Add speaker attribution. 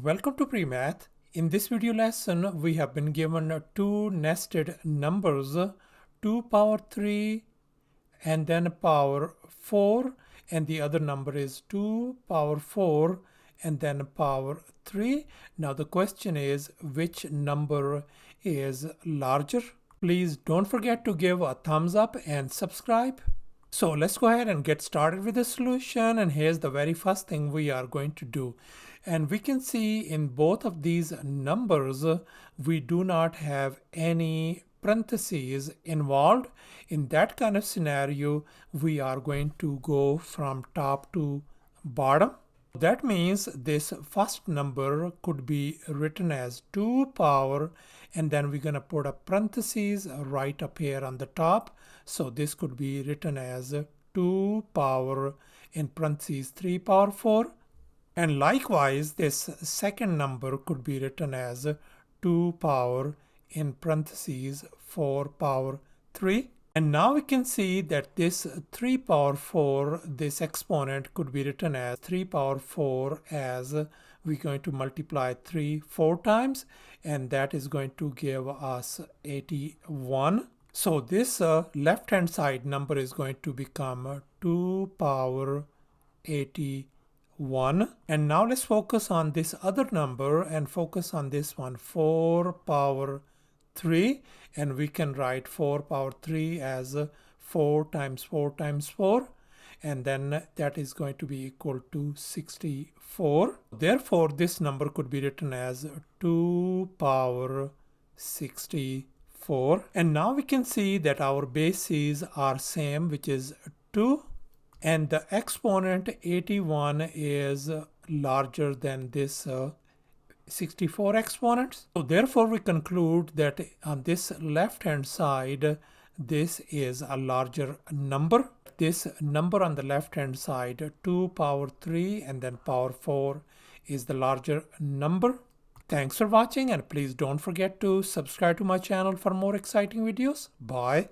Speaker 1: Welcome to PreMath. In this video lesson, we have been given two nested numbers, 2 power 3 and then power 4, and the other number is 2 power 4 and then power 3. Now the question is, which number is larger? Please don't forget to give a thumbs up and subscribe. So let's go ahead and get started with the solution, and here's the very first thing we are going to do. And we can see in both of these numbers, we do not have any parentheses involved. In that kind of scenario, we are going to go from top to bottom. That means this first number could be written as 2 power, and then we're going to put a parentheses right up here on the top. So this could be written as 2 power in parentheses 3 power 4. And likewise, this second number could be written as 2 power in parentheses 4 power 3. And now we can see that this 3 power 4, this exponent could be written as 3 power 4 as we're going to multiply 3 4 times, and that is going to give us 81. So this left hand side number is going to become 2 power 81. And now let's focus on this other number and focus on this one, 4 power 3, and we can write 4 power 3 as 4 times 4 times 4, and then that is going to be equal to 64. Therefore, this number could be written as 2 power 64. And now we can see that our bases are same, which is 2, and the exponent 81 is larger than this 64 exponents. So therefore we conclude that on this left hand side, this is a larger number. This number on the left hand side, 2 power 3 and then power 4, is the larger number. Thanks for watching, and please don't forget to subscribe to my channel for more exciting videos. Bye.